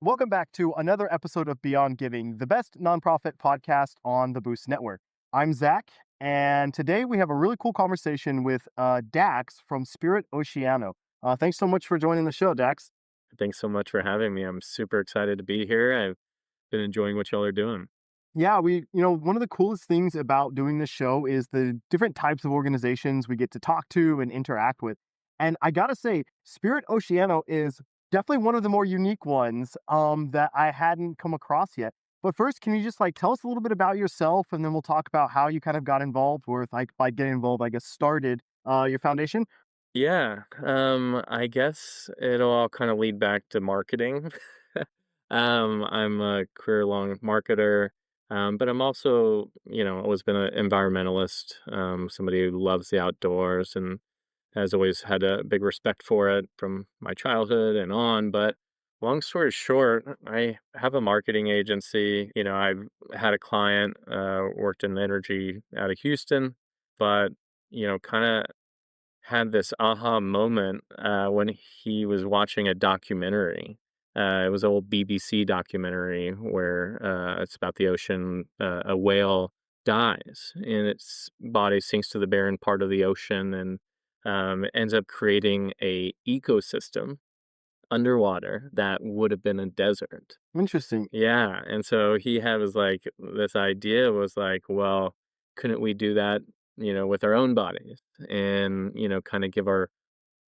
Welcome back to another episode of Beyond Giving, the best nonprofit podcast on the Boost Network. I'm Zach, and today we have a really cool conversation with Dax from Spirit Oceano. Thanks so much for joining the show, Dax. Thanks so much for having me. I'm super excited to be here. I've been enjoying what y'all are doing. Yeah, one of the coolest things about doing this show is the different types of organizations we get to talk to and interact with. And I gotta say, Spirit Oceano is definitely one of the more unique ones that I hadn't come across yet. But first, can you just tell us a little bit about yourself, and then we'll talk about how you kind of got involved, or like by getting involved, I guess started your foundation. Yeah, I guess it'll all kind of lead back to marketing. I'm a career-long marketer, but I'm also, always been an environmentalist, somebody who loves the outdoors and has always had a big respect for it from my childhood and on. But long story short, I have a marketing agency. I've had a client, worked in energy out of Houston, but, kind of had this aha moment when he was watching a documentary. It was an old BBC documentary where it's about the ocean. A whale dies and its body sinks to the barren part of the ocean and it ends up creating a ecosystem underwater that would have been a desert. Interesting. Yeah, and so he had was like this idea was like, well, couldn't we do that, with our own bodies and, kind of give our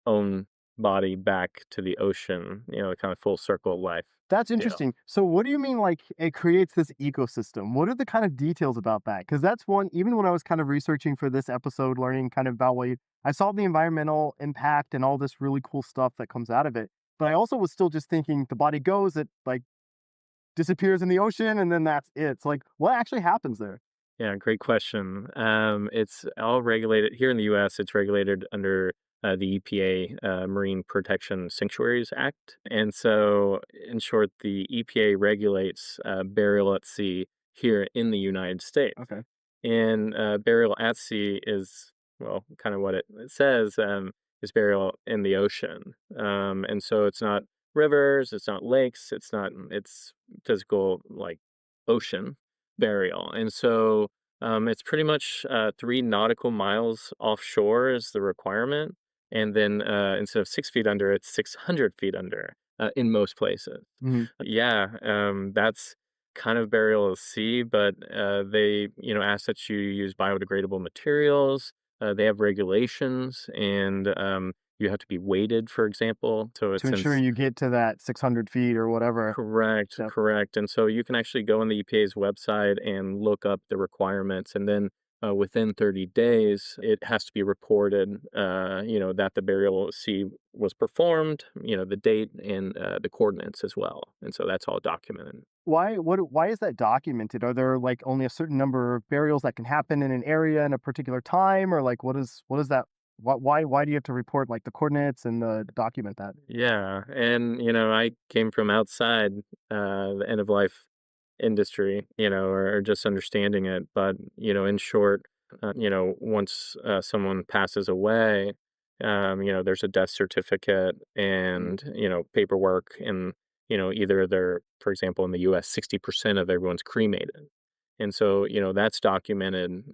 own body back to the ocean, kind of full circle life That's deal. interesting. So what do you mean it creates this ecosystem? What are the kind of details about that? Because that's one, even when I was kind of researching for this episode, learning kind of about I saw the environmental impact and all this really cool stuff that comes out of it. But I also was still just thinking the body goes, it disappears in the ocean, and then that's it. It's like, what actually happens there? Yeah, great question. It's all regulated here in the U.S. It's regulated under the EPA Marine Protection Sanctuaries Act, and so in short, the EPA regulates burial at sea here in the United States. Okay. And burial at sea is well, kind of what it says is burial in the ocean, and so it's not rivers, it's not lakes, it's physical like ocean burial. And so it's pretty much 3 nautical miles offshore is the requirement. And then instead of 6 feet under, it's 600 feet under in most places. Mhm. Yeah, that's kind of burial at sea, but they, ask that you use biodegradable materials. They have regulations and you have to be weighted, for example. So To it's ensure you get to that 600 feet or whatever. correct, Yep. correct. And so you can actually go on the EPA's website and look up the requirements, and then within 30 days, it has to be reported, that the burial at sea was performed, the date and the coordinates as well. And so that's all documented. Why is that documented? Are there only a certain number of burials that can happen in an area in a particular time, or what is that? Why do you have to report the coordinates and document that? Yeah, and I came from outside the end of life industry, or just understanding it. But in short, once someone passes away, there's a death certificate and paperwork, and either they're, for example, in the U.S., 60% of everyone's cremated, and so that's documented,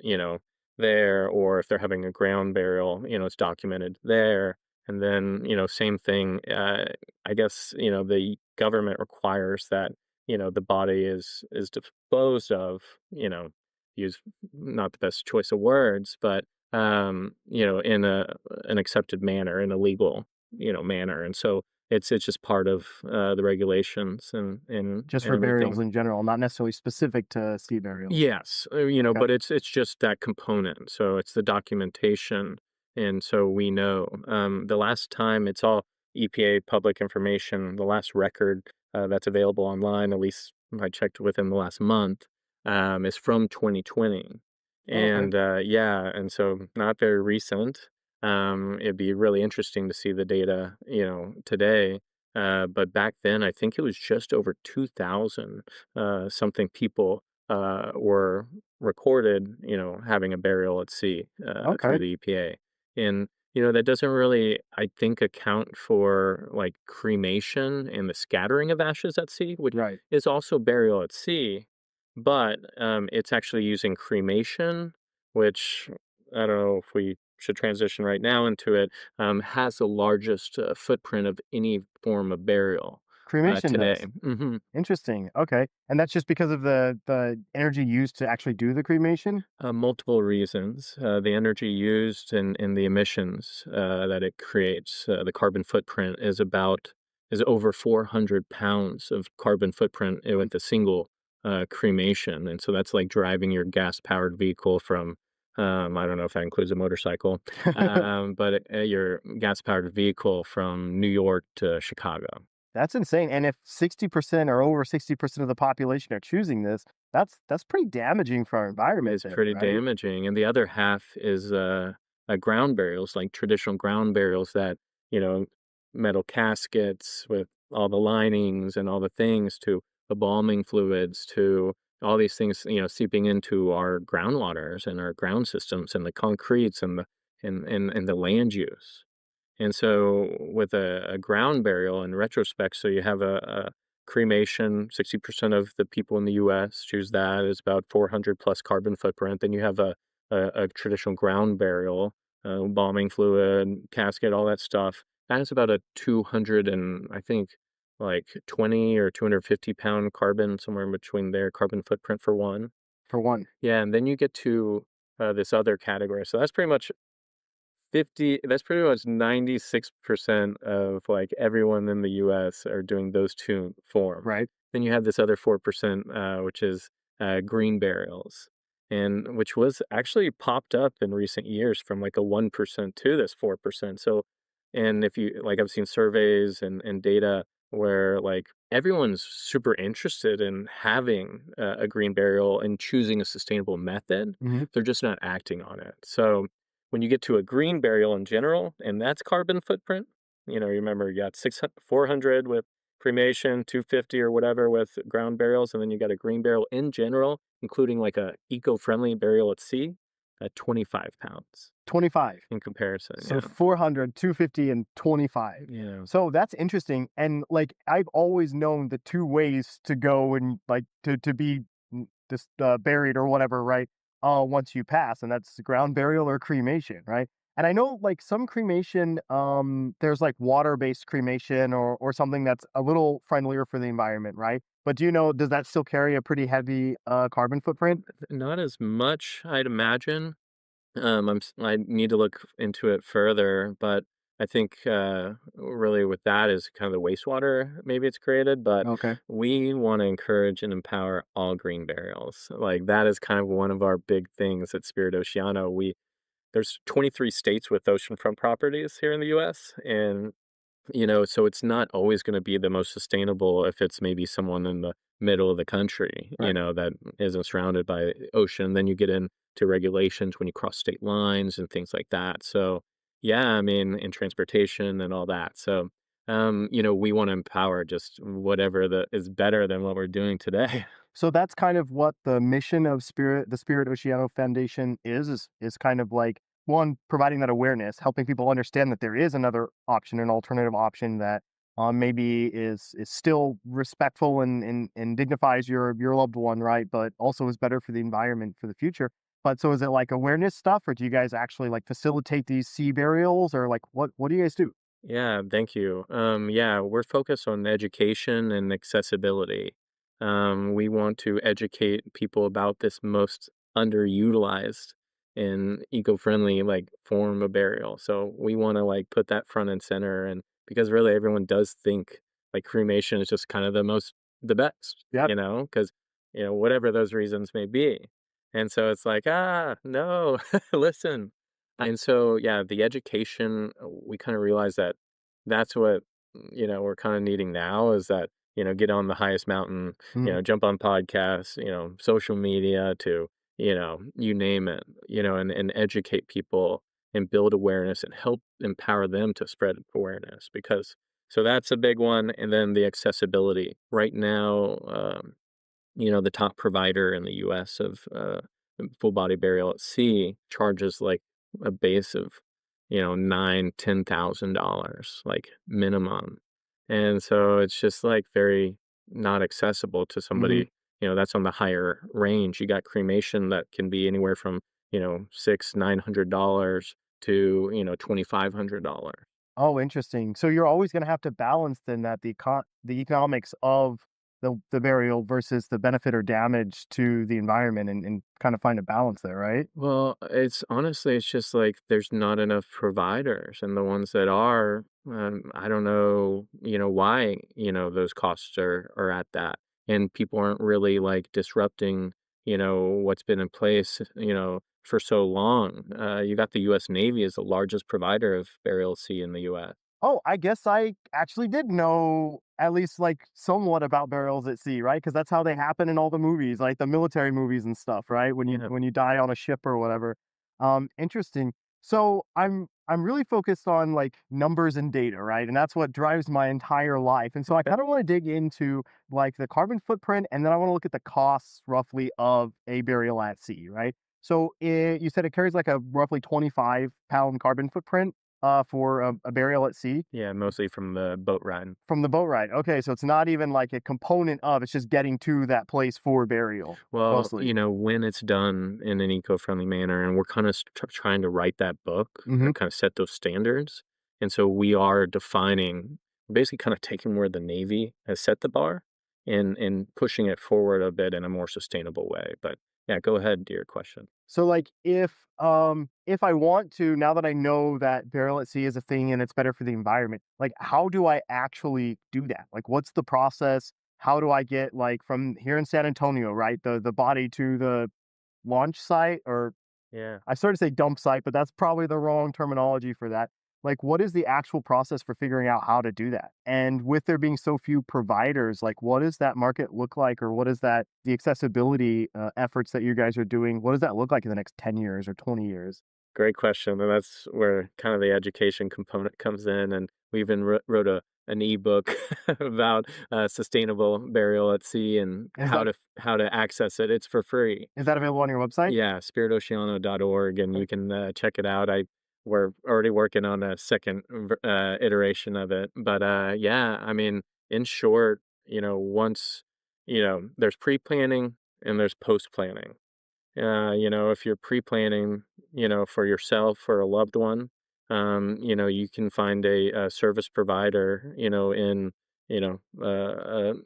there, or if they're having a ground burial, it's documented there. And then, same thing, I guess, the government requires that, the body is disposed of, use not the best choice of words, but, in an accepted manner, in a legal, manner. And so it's just part of the regulations Just and for everything. burials in general, not necessarily specific to sea burials. Yes, Okay. but it's just that component. So it's the documentation, and so we know. The last time it's all EPA public information. The last record that's available online, at least I checked within the last month, is from 2020, Oh, okay. and yeah, and so not very recent. It'd be really interesting to see the data, today. But back then, I think it was just over 2,000 something people were recorded, having a burial at sea through Okay. the EPA. And That doesn't really, I think, account for, like, cremation and the scattering of ashes at sea, which Right. is also burial at sea, but, it's actually using cremation, which I don't know if we should transition right now into it, has the largest, footprint of any form of burial, Cremation today. does. Mhm. Interesting. Okay. And that's just because of the energy used to actually do the cremation? Multiple reasons. The energy used and the emissions that it creates, the carbon footprint is over 400 pounds of carbon footprint Mm. with a single cremation, and so that's like driving your gas-powered vehicle from. I don't know if that includes a motorcycle, but your gas-powered vehicle from New York to Chicago. That's insane. And if 60% or over 60% of the population are choosing this, that's pretty damaging for our environment Is then, pretty right? damaging, and the other half is, ground burials, like traditional ground burials that, you know, metal caskets with all the linings and all the things to embalming fluids to all these things, seeping into our groundwaters and our ground systems and the concretes and the land use. And so with a ground burial in retrospect, so you have a cremation, 60% of the people in the US choose that. It's about 400 plus carbon footprint. Then you have a traditional ground burial, embalming fluid, casket, all that stuff. That is about a 200 and I think like 20 or 250 pound carbon, somewhere in between there, carbon footprint for one. For one. Yeah, and then you get to this other category. So that's pretty much 96% of, like, everyone in the US are doing those 2 forms. Right. Then you have this other 4%, which is, green burials, and which was actually popped up in recent years from, like, a 1% to this 4%. So and if you like, I've seen surveys and data where, like, everyone's super interested in having a green burial and choosing a sustainable method, Mhm. they're just not acting on it. So when you get to a green burial in general, and that's carbon footprint, you remember you got 400 with cremation, 250 or whatever with ground burials, and then you got a green burial in general, including like a eco-friendly burial at sea, at 25 pounds 25. in comparison. So Yeah. 400, 250, and 25. Yeah. So that's interesting. And like I've always known the two ways to go and like to be just buried or whatever, right? Once you pass, and that's ground burial or cremation, right? And I know like some cremation, there's like water-based cremation or something that's a little friendlier for the environment, right? But do you know, does that still carry a pretty heavy carbon footprint? Not as much, I'd imagine. I need to look into it further, but I think really with that is kind of the wastewater maybe it's created, but Okay. we want to encourage and empower all green burials. Like that is kind of one of our big things at Spirit Oceano. There's 23 states with oceanfront properties here in the U.S. and so it's not always gonna be the most sustainable if it's maybe someone in the middle of the country, Right. that isn't surrounded by ocean. Then you get into regulations when you cross state lines and things like that. So, yeah, I mean, in transportation and all that. So, we wanna empower just whatever that is better than what we're doing today. So that's kind of what the mission of the Spirit Oceano Foundation is kind of like one, providing that awareness, helping people understand that there is another option, an alternative option that maybe is still respectful and dignifies your loved one, right? But also is better for the environment for the future. But so is it like awareness stuff, or do you guys actually like facilitate these sea burials, or like what do you guys do? Yeah, thank you. Yeah, we're focused on education and accessibility. We want to educate people about this most underutilized and eco-friendly like form of burial. So we want to like put that front and center and because really everyone does think like cremation is just kind of the best, Yeah, because whatever those reasons may be. And so it's like, no, listen. And so, yeah, the education, we kind of realize that that's what, we're kind of needing now is that, get on the highest mountain, mhm. jump on podcasts, social media to, you name it, and educate people and build awareness and help empower them to spread awareness because so that's a big one. And then the accessibility right now, the top provider in the US of full body burial at sea charges like a base of, nine, $10,000, like minimum. And so it's just like very not accessible to Mhm. somebody, that's on the higher range. You got cremation that can be anywhere from, six, $900 to, $2,500. Oh, interesting. So you're always gonna have to balance then that the economics of the burial versus the benefit or damage to the environment and kind of find a balance there, right? Well, it's honestly, it's just like there's not enough providers, and the ones that are, I don't know, why, those costs are at that, and people aren't really like disrupting, what's been in place, for so long. You got the U.S. Navy as the largest provider of burial sea in the U.S. Oh, I guess I actually did know at least, like, somewhat about burials at sea, right? Because that's how they happen in all the movies, like the military movies and stuff, right? Yeah. When you die on a ship or whatever. Interesting. So I'm really focused on, like, numbers and data, right? And that's what drives my entire life. And so I kinda wanna dig into, like, the carbon footprint, and then I wanna look at the costs roughly of a burial at sea, right? So, you said it carries, like, a roughly 25-pound carbon footprint? For a burial at sea Yeah, mostly from the boat ride. from the boat ride. Okay, so it's not even like a component of, it's just getting to that place for burial, Well, mostly. when it's done in an eco-friendly manner, and we're kind of trying to write that book Mhm. and kind of set those standards. And so we are defining, basically kind of taking where the Navy has set the bar and pushing it forward a bit in a more sustainable way. But yeah, go ahead to your question. So, like, if I want to, now that I know that burial at sea is a thing and it's better for the environment, like, how do I actually do that? Like, what's the process? How do I get, like, from here in San Antonio, right, the body to the launch site or Yeah. I started to say dump site, but that's probably the wrong terminology for that. Like, what is the actual process for figuring out how to do that? And with there being so few providers, like, what does that market look like, or what is that the accessibility efforts that you guys are doing? What does that look like in the next 10 years or 20 years? Great question, and that's where kind of the education component comes in, and we even wrote an ebook about sustainable burial at sea and Is that how to access it. It's for free. is that available on your website? Yeah, spiritoceano.org, and you can check it out. We're already working on a second iteration of it, but yeah, I mean, in short, once there's pre-planning and there's post-planning. If you're pre-planning, for yourself or a loved one, you can find a service provider, in,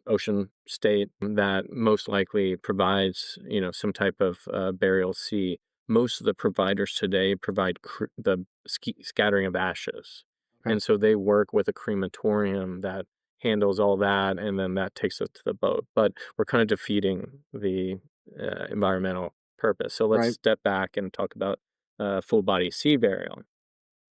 ocean state that most likely provides, some type of burial sea. Most of the providers today provide the scattering of ashes. Okay, And so they work with a crematorium that handles all that, and then that takes it to the boat. But we're kind of defeating the environmental purpose. So let's right. step back and talk about full body sea burial.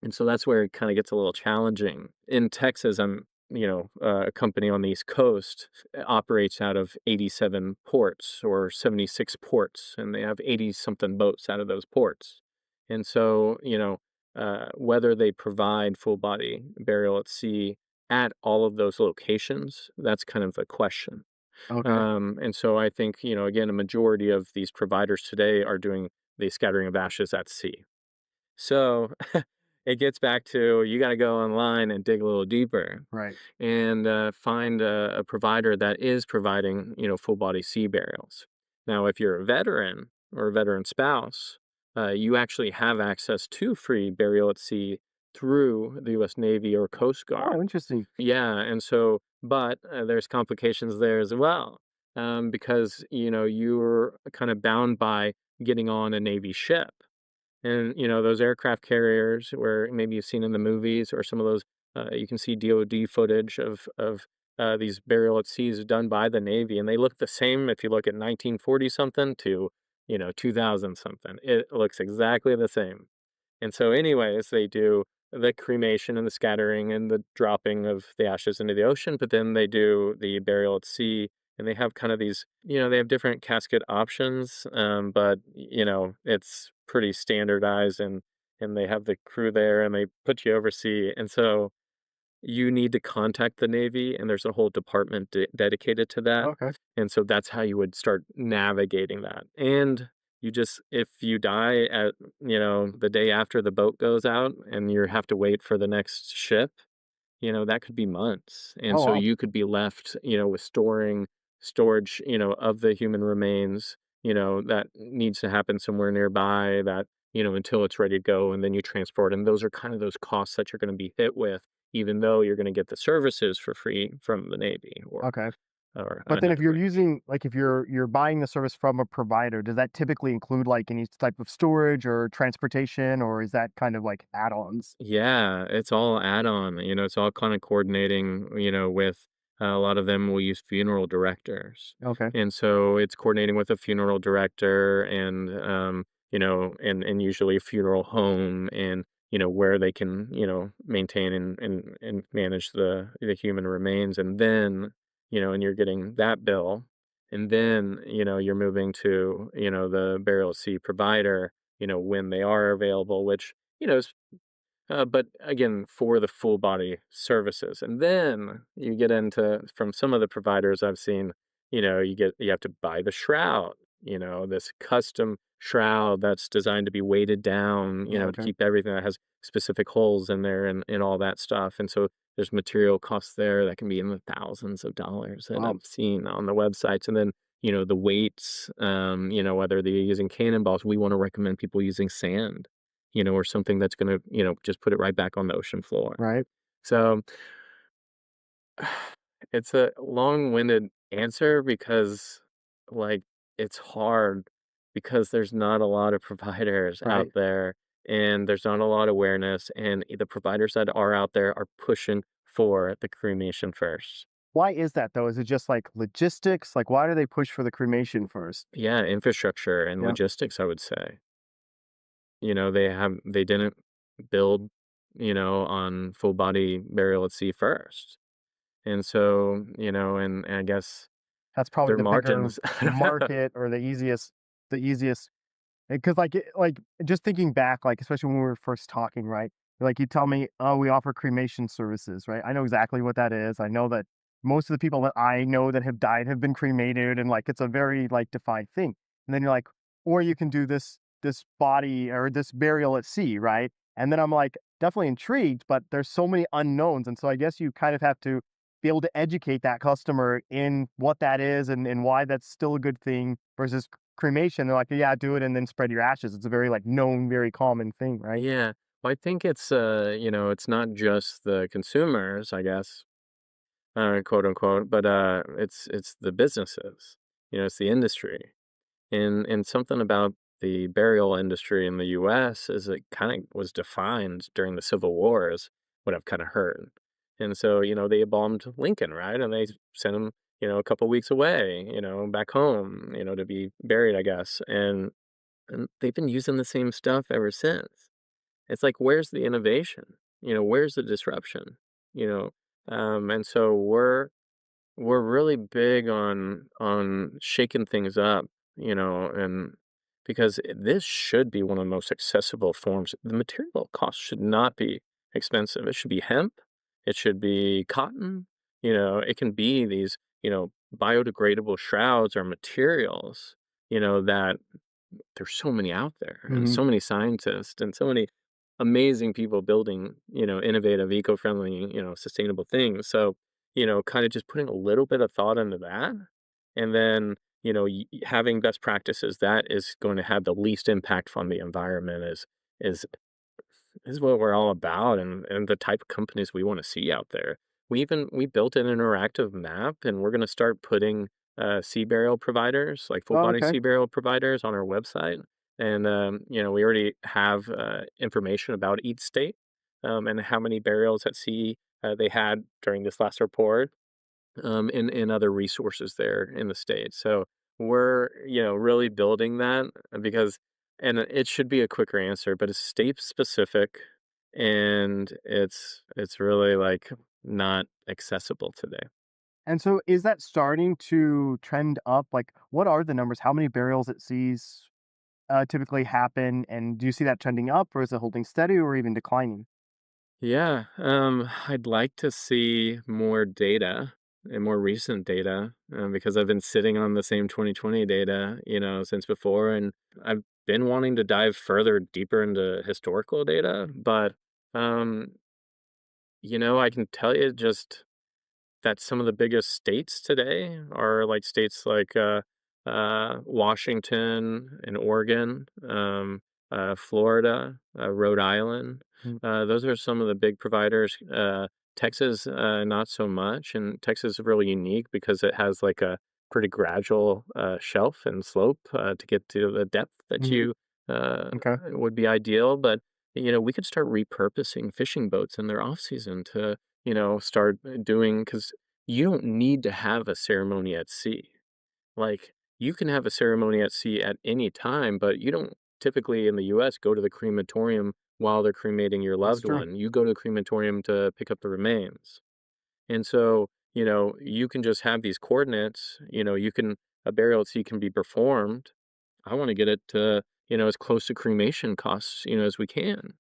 And so that's where it kind of gets a little challenging. In Texas, a company on the East Coast operates out of 87 ports or 76 ports, and they have 80 something boats out of those ports. And so, whether they provide full body burial at sea at all of those locations, that's kind of the question. Okay, And so I think, again, a majority of these providers today are doing the scattering of ashes at sea. So it gets back to you got to go online and dig a little deeper right. and find a provider that is providing, full body sea burials. Now, if you're a veteran or a veteran spouse, you actually have access to free burial at sea through the U.S. Navy or Coast Oh, Guard. interesting. Yeah, and so but, there's complications there as well, because, you're kinda bound by getting on a Navy ship, and, those aircraft carriers where maybe you've seen in the movies or some of those, you can see DoD footage of these burial at seas done by the Navy, and they look the same if you look at 1940 something to, 2000 something. It looks exactly the same. And so anyways, they do the cremation and the scattering and the dropping of the ashes into the ocean, but then they do the burial at sea and they have kind of these, they have different casket options, but it's pretty standardized and they have the crew there and they put you over sea. And so you need to contact the Navy and there's a whole department dedicated to that. Okay, And so that's how you would start navigating that. And You just if you die at, the day after the boat goes out and you have to wait for the next ship, that could be months. And Oh, so wow. you could be left, with storage, of the human remains, that needs to happen somewhere nearby that, until it's ready to go and then you transport. And those are kind of those costs that you're going to be hit with, even though you're going to get the services for free from the Navy Okay. or But then if you're another. using like, if you're buying the service from a provider, does that typically include, like, any type of storage or transportation, or is that kind of like add-ons? Yeah, it's all add-on, it's all kinda coordinating, with a lot of them will use funeral directors. Okay. And so it's coordinating with a funeral director and, and usually a funeral home and, where they can, maintain and manage the human remains. And then, and you're getting that bill. And then, you're moving to, the burial at sea provider, when they are available, which, is but again, for the full body services. And then you get into from some of the providers I've seen, you have to buy the shroud, this custom shroud that's designed to be weighted down, Oh, to okay. keep everything that has specific holes in there and all that stuff. And so there's material costs there that can be in the thousands of dollars that Wow. I've seen on the websites. And then, the weights, whether they're using cannonballs, we want to recommend people using sand, or something that's gonna, just put it right back on the ocean floor. Right. So, it's a long-winded answer because, like, it's hard because there's not a lot of providers out Right. there, and there's not a lot of awareness, and the providers that are out there are pushing for the cremation first. Why is that though? Is it just like logistics? Like, why do they push for the cremation first? Yeah, infrastructure and Yeah. logistics, I would say. They didn't build, on full body burial at sea first. And so, and I guess That's probably their the bigger margins, I don't know. market, or the easiest. Because like, just thinking back, like, especially when we were first talking, right? Like, you tell me, "Oh, we offer cremation services," right? I know exactly what that is. I know that most of the people that I know that have died have been cremated, and, like, it's a very, like, defined thing. And then you're like, or you can do this body or this burial at sea, right? And then I'm, like, definitely intrigued, but there's so many unknowns, and so I guess you kind of have to be able to educate that customer in what that is and why that's still a good thing versus cremation. They're like, "Yeah, do it and then spread your ashes." It's a very, like, known, very common thing, right? Yeah. Well, I think it's not just the consumers, I guess, quote unquote, but it's the businesses. It's the industry. And something about the burial industry in the US is it kind of was defined during the Civil War is what I've kind of heard. And so, they bombed Lincoln, right? And they sent him, a couple weeks away, back home, to be buried, I guess. And they've been using the same stuff ever since. It's like, where's the innovation? Where's the disruption? You know, and so we're really big on shaking things up, and because this should be one of the most accessible forms. The material cost should not be expensive. It should be hemp. It should be cotton. It can be these, biodegradable shrouds or materials, that there's so many out there and Mhm. so many scientists and so many amazing people building, innovative, eco-friendly, sustainable things. So, kind of just putting a little bit of thought into that and then, having best practices that is going to have the least impact on the environment is is what we're all about and the type of companies we want to see out there. We built an interactive map and we're going to start putting sea burial providers, like full Oh, body okay. sea burial providers on our website. And we already have information about each state and how many burials at sea they had during this last report and other resources there in the state. So we're, really building that because, and it should be a quicker answer, but it's state specific and it's really like not accessible today. And so is that starting to trend up? Like, what are the numbers? How many burials it sees, typically happen, and do you see that trending up, or is it holding steady or even declining? Yeah, I'd like to see more data. and more recent data, because I've been sitting on the same 2020 data, since before, and I've been wanting to dive further deeper into historical data, but, um, I can tell you just that some of the biggest states today are like states like Washington and Oregon, Florida, Rhode Island. Mm. Those are some of the big providers. Texas, not so much. And Texas is really unique because it has like a pretty gradual shelf and slope to get to the depth that Mhm. you Okay. would be ideal. But, we could start repurposing fishing boats in their off season to start doing because you don't need to have a ceremony at sea. Like, you can have a ceremony at sea at any time, but you don't typically in the US go to the crematorium while they're cremating your That's loved true. one. You go to the crematorium to pick up the remains. And so, you can just have these coordinates, a burial at sea can be performed. I want to get it to, as close to cremation costs, as we can.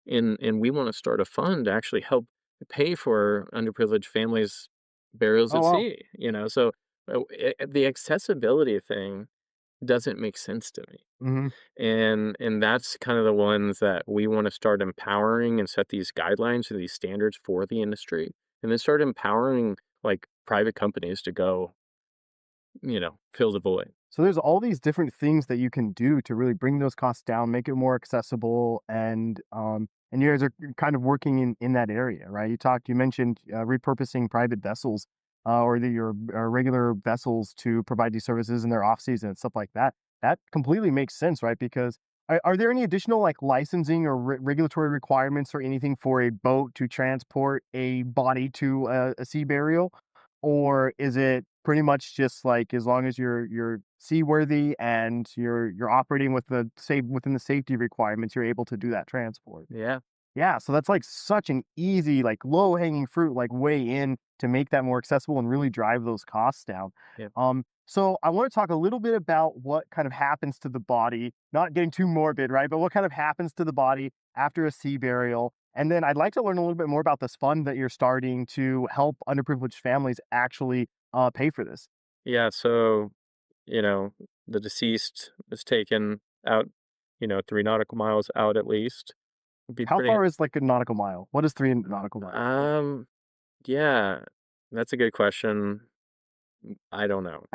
And we wanna start a fund to actually help pay for underprivileged families' burials Oh, at wow. sea, so, the accessibility thing doesn't make sense to me, Mhm. and that's kind of the ones that we wanna start empowering and set these guidelines or these standards for the industry, and then start empowering, like, private companies to go, fill the void. So there's all these different things that you can do to really bring those costs down, make it more accessible, and you guys are kind of working in that area, right? You mentioned repurposing private vessels, your regular vessels to provide these services in their off season and stuff like that. That completely makes sense, right? Because are there any additional like licensing or regulatory requirements or anything for a boat to transport a body to a sea burial? Or is it pretty much just like as long as you're seaworthy and you're operating within the safety requirements, you're able to do that transport? Yeah. Yeah, so that's like such an easy, like low hanging fruit, like way in to make that more accessible and really drive those costs down. Yeah. So I want to talk a little bit about what kind of happens to the body, not getting too morbid, right? But what kind of happens to the body after a sea burial. And then I'd like to learn a little bit more about this fund that you're starting to help underprivileged families actually pay for this. Yeah, so, you know, the deceased is taken out, 3 nautical miles out at least. It'd be How pretty far is like a nautical mile? What is 3 nautical miles? um, yeah, that's a good question. I don't know.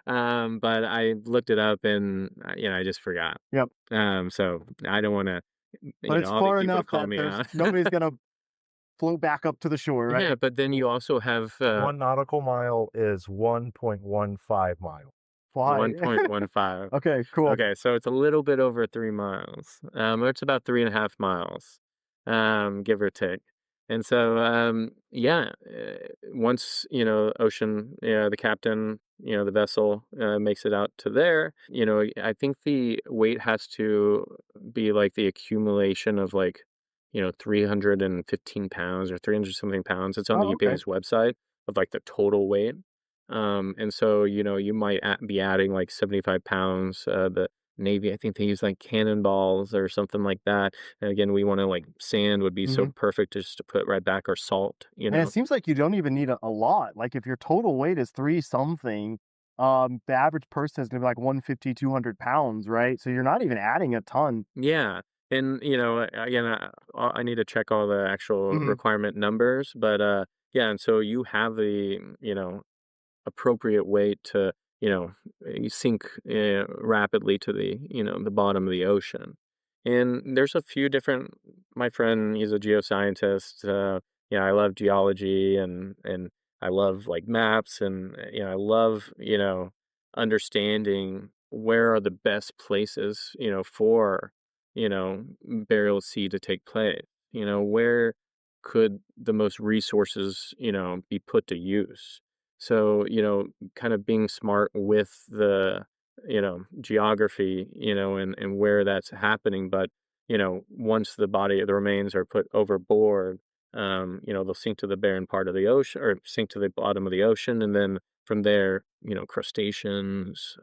But I looked it up and, I just forgot. Yep. So I don't wanna, But it's all the far people to enough call that me there's out. nobody's gonna float back up to the shore, right? Yeah, but then you also have, 1 nautical mile is 1.15 miles. Fly. 1.15. Okay, cool. Okay, so it's a little bit over 3 miles, or it's about 3.5 miles, give or take. And so, yeah, once, the captain, the vessel, makes it out to there, I think the weight has to be like the accumulation of like, 315 pounds or 300 something pounds. It's on the Oh, okay. UPA's website of like the total weight. And so, you might be adding like 75 pounds. The Navy, I think they use like cannonballs or something like that. And again, we want to like sand would be so Mhm. perfect just to put right back or salt, And it seems like you don't even need a lot. Like, if your total weight is 3 something, the average person is gonna be like 150, 200 pounds, right? So you're not even adding a ton. Yeah. And, again, I need to check all the actual Mhm. requirement numbers, but yeah. And so you have the, appropriate weight to, you sink rapidly to the, the bottom of the ocean. And there's a few different, my friend, he's a geoscientist. I love geology and I love like maps and, I love, understanding where are the best places, for, burial at sea to take place. Where could the most resources, be put to use? So, kind of being smart with the, geography, and where that's happening. But, once the remains are put overboard, they'll sink to the barren part of the ocean or sink to the bottom of the ocean. And then from there, crustaceans,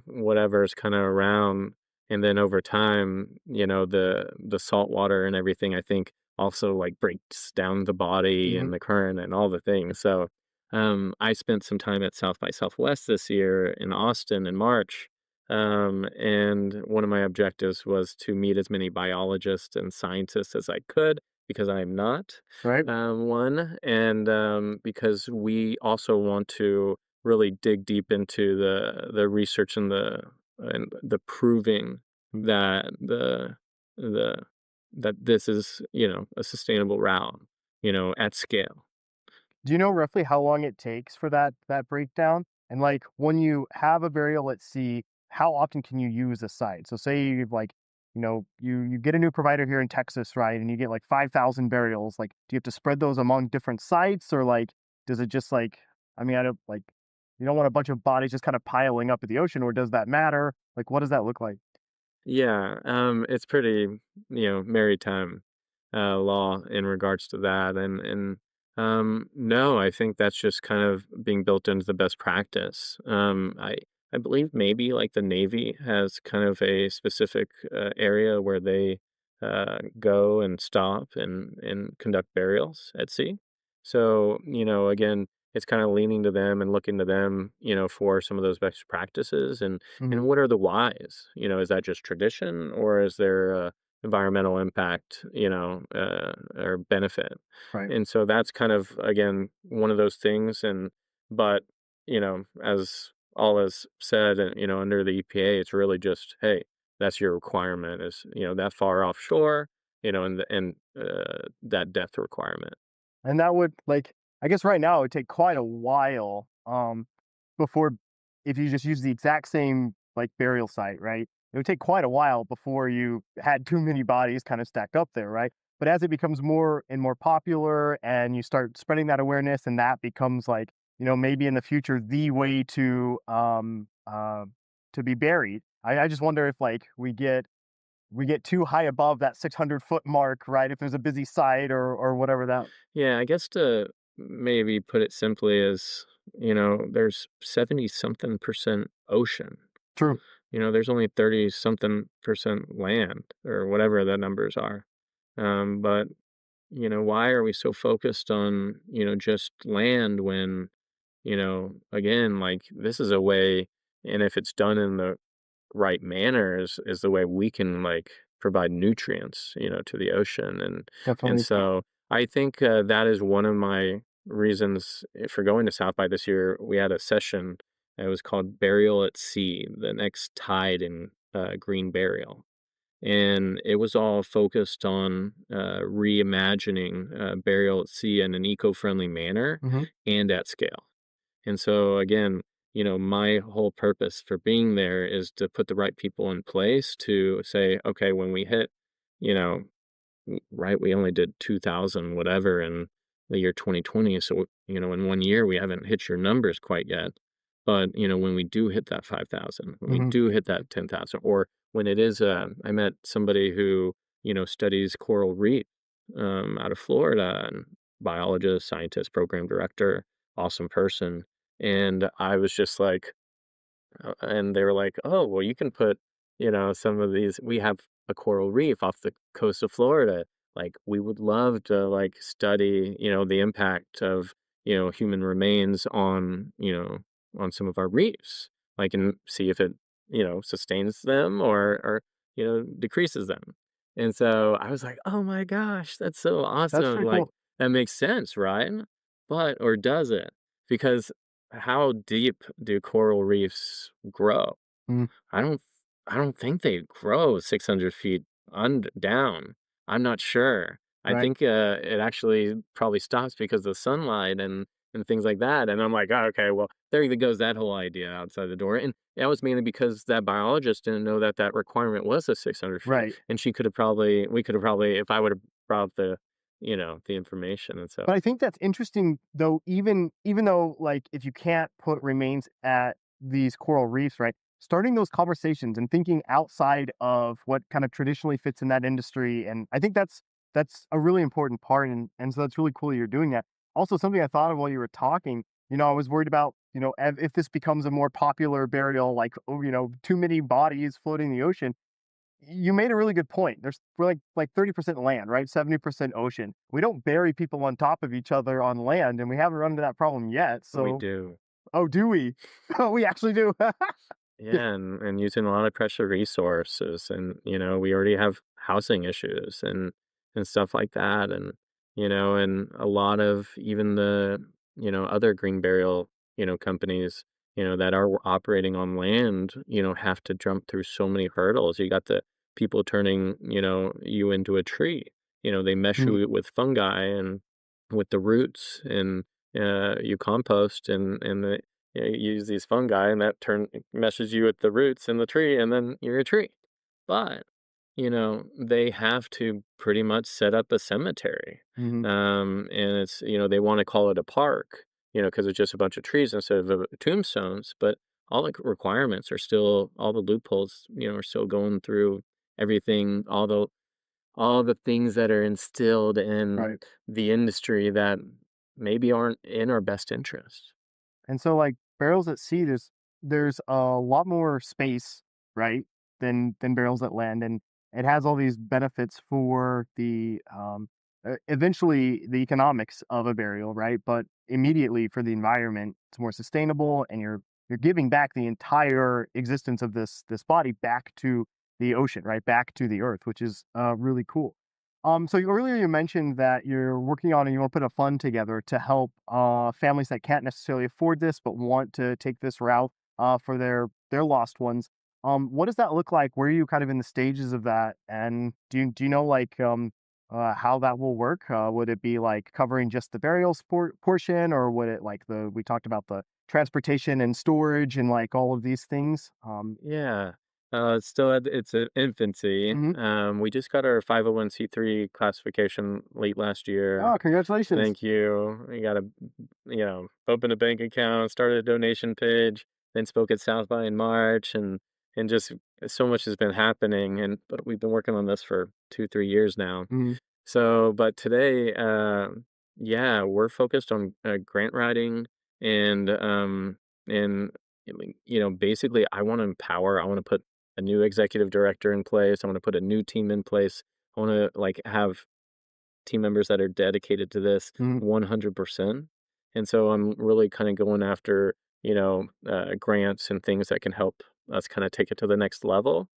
whatever's kind of around. And then over time, the salt water and everything, I think also like breaks down the body Mhm. and the current and all the things. So I spent some time at South by Southwest this year in Austin in March. And one of my objectives was to meet as many biologists and scientists as I could because I'm not Right? one, and because we also want to really dig deep into the research and the proving Mm. that the that this is, a sustainable route, at scale. Do you know roughly how long it takes for that breakdown? And, like, when you have a burial at sea, how often can you use a site? So say you've, like, you get a new provider here in Texas, right, and you get, like, 5,000 burials, like, do you have to spread those among different sites, or, like, does it just, like I mean, I don't like, you don't want a bunch of bodies just kinda piling up at the ocean, or does that matter? Like, what does that look like? Yeah, it's pretty, maritime law in regards to that, and no, I think that's just kind of being built into the best practice. I believe maybe like the Navy has kind of a specific area where they go and stop and conduct burials at sea. So, again, it's kind of leaning to them and looking to them, for some of those best practices and Mhm. what are the whys? Is that just tradition or is there environmental impact, or benefit? Right. And so that's kind of, again, one of those things. But, as all is said, under the EPA, it's really just, hey, that's your requirement is, that far offshore, and that depth requirement. And that would like I guess right now it would take quite a while, before if you just use the exact same, like, burial site, right? It would take quite a while before you had too many bodies kinda stacked up there, right? But as it becomes more and more popular and you start spreading that awareness and that becomes, like, maybe in the future, the way to be buried, I just wonder if, like, we get too high above that 600-foot mark, right? If there's a busy site or whatever that. Yeah, I guess to maybe put it simply is, there's 70 something percent ocean. True. There's only 30 something percent land or whatever the numbers are. But, why are we so focused on, just land when, again, like this is a way, and if it's done in the right manner is the way we can like provide nutrients, to the ocean and Definitely. so I think that is one of my reasons for going to South by this year. We had a session. It was called Burial at Sea, the next tide in green burial. And it was all focused on reimagining burial at sea in an eco-friendly manner Mhm. and at scale. And so again, my whole purpose for being there is to put the right people in place to say, okay, when we hit, you know, right, we only did 2,000 whatever in the year 2020. So, in 1 year, we haven't hit your numbers quite yet. But, when we do hit that 5,000, when we Mhm. do hit that 10,000, or when it is, I met somebody who, studies coral reef out of Florida, and biologist, scientist, program director, awesome person. And I was just like, and they were like, "Oh, well, you can put, some of these. We have a coral reef off the coast of Florida. Like, we would love to like study, the impact of, human remains on some of our reefs, like, and see if it, sustains them or decreases them." And so I was like, "Oh my gosh, that's so That's awesome! pretty Like, cool. that makes sense, right?" But or does it? Because how deep do coral reefs grow? Mhm. I don't I don't think they grow 600 feet down. I'm not sure. I Right. think it actually probably stops because of sunlight and things like that. And I'm like, oh, okay, well, there goes that whole idea outside the door. And that was mainly because that biologist didn't know that that requirement was a 600 feet. Right. And we could have probably, if I would have brought the information. And so, But I think that's interesting though, even though, like, if you can't put remains at these coral reefs, right? Starting those conversations and thinking outside of what kind of traditionally fits in that industry. And I think that's a really important part. And so that's really cool you're doing that. Also, something I thought of while you were talking, I was worried about, if this becomes a more popular burial, like, oh, too many bodies floating in the ocean. you made a really good point. We're like 30% land, right? 70% ocean. We don't bury people on top of each other on land, and we haven't run into that problem yet. We So, do. oh, do we? Oh, we actually do. Yeah, and using a lot of precious resources, and we already have housing issues and stuff like that, and a lot of even the other green burial companies that are operating on land have to jump through so many hurdles. You got the people turning you into a tree. They mesh Mm, you with fungi and with the roots, and you compost, and you use these fungi, and that turn meshes you with the roots in the tree, and then you're a tree. But, they have to pretty much set up a cemetery. mhm, And they want to call it a park, because it's just a bunch of trees instead of tombstones. But all the requirements are still, all the loopholes, are still going through everything, all the things that are instilled in right. the industry that maybe aren't in our best interest. And so, like, barrels at sea, there's a lot more space, right, than barrels at land, and it has all these benefits for eventually the economics of a burial, right? But immediately for the environment, it's more sustainable, and you're giving back the entire existence of this body back to the ocean, right, back to the earth, which is really cool. So earlier you mentioned that you're working on and you want to put a fund together to help families that can't necessarily afford this but want to take this route for their lost ones. What does that look like? Where are you kind of in the stages of that? And do you know like how that will work? Would it be like covering just the burial portion, or would it like the we talked about the transportation and storage and like all of these things? Yeah. It's still at its infancy. Mhm. We just got our 501(c)(3) classification late last year. Oh, congratulations. Thank you. We got opened a bank account, started a donation page, then spoke at South by in March, and just so much has been happening. But we've been working on this for 2, 3 years now. Mhm. So, but today, yeah, we're focused on grant writing, and basically, I want to empower. I want to put a new executive director in place. I want to put a new team in place. I want to like have team members that are dedicated to this Mhm. 100%. And so I'm really kind of going after grants and things that can help us kind of take it to the next level.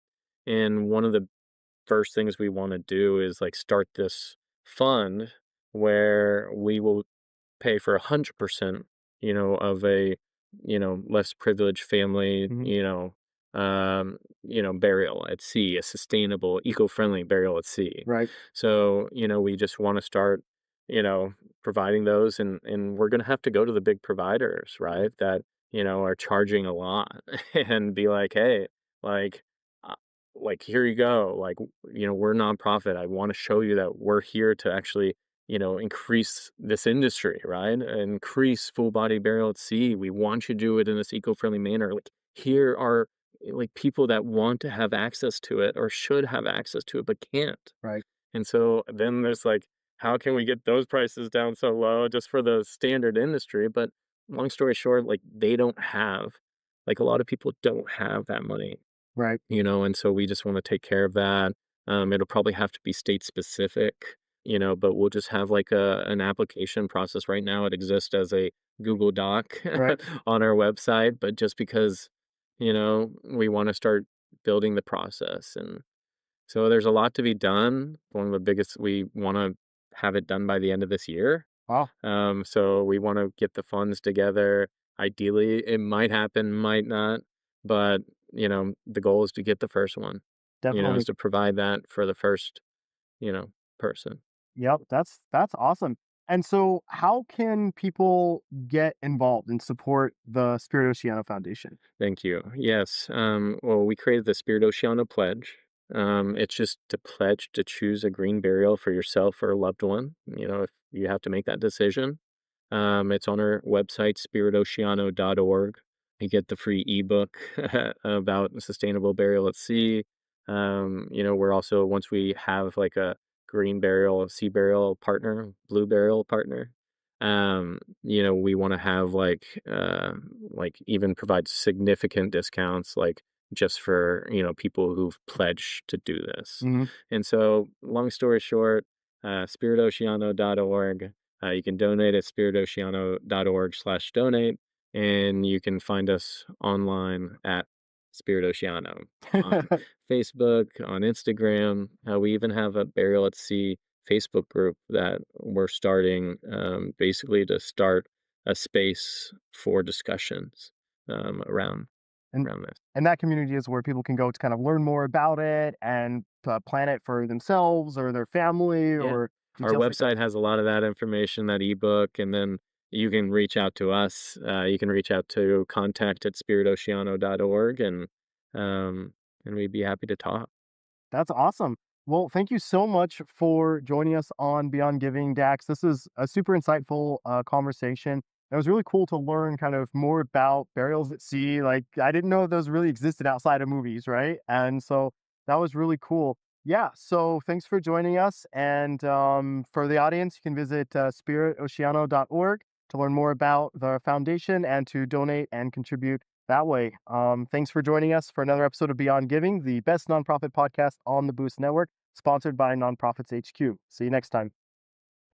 And one of the first things we want to do is like start this fund where we will pay for 100%, of a, less privileged family, Mhm. burial at sea, a sustainable, eco-friendly burial at sea. Right. So, we just want to start, you know, providing those, and we're going to have to go to the big providers, right? That, are charging a lot and be like, hey, like, uh, like, here you go. Like, we're nonprofit. I want to show you that we're here to actually increase this industry, right? Increase full body burial at sea. We want you to do it in this eco-friendly manner. Like here are like people that want to have access to it or should have access to it but can't. Right. And so then there's like, how can we get those prices down so low just for the standard industry? But long story short, like they don't have, like a lot of people don't have that money, Right. and so we just want to take care of that. It'll probably have to be state specific, but we'll just have like an application process. Right now it exists as a Google Doc Right. on our website, but just because, we want to start building the process. And so there's a lot to be done. One of the biggest, we want to have it done by the end of this year. Wow. So we want to get the funds together. Ideally, it might happen, might not, but the goal is to get the first one. Is Definitely. to provide that for the first, person. Yep, that's awesome. And so how can people get involved and support the Spirit Oceano Foundation? Thank you. Yes. Well, we created the Spirit Oceano Pledge. It's just to pledge to choose a green burial for yourself or a loved one. If you have to make that decision. It's on our website, spiritoceano.org. You get the free ebook about sustainable burial at sea. We're also, once we have like a green burial, a sea burial partner, blue burial partner, we want to have like even provide significant discounts, like just for, people who've pledged to do this. Mhm. And so, long story short, spiritoceano.org. You can donate at spiritoceano.org/donate, and you can find us online at Spirit Oceano on Facebook, on Instagram. We even have a Burial at Sea Facebook group that we're starting, basically to start a space for discussions around And around this. and that community is where people can go to kind of learn more about it and plan it for themselves or their family Yeah. or Our details like that. website has a lot of that information, that ebook, and then you can reach out to us. You can reach out to contact@spiritoceano.org, and we'd be happy to talk. That's awesome. Well, thank you so much for joining us on Beyond Giving, Dax. This is a super insightful conversation. It was really cool to learn kind of more about burials at sea. Like, I didn't know those really existed outside of movies, right? And so that was really cool. Yeah. So thanks for joining us. And for the audience, you can visit spiritoceano.org to learn more about the foundation and to donate and contribute that way. Thanks for joining us for another episode of Beyond Giving, the best nonprofit podcast on the Boost Network, sponsored by Nonprofits HQ. See you next time.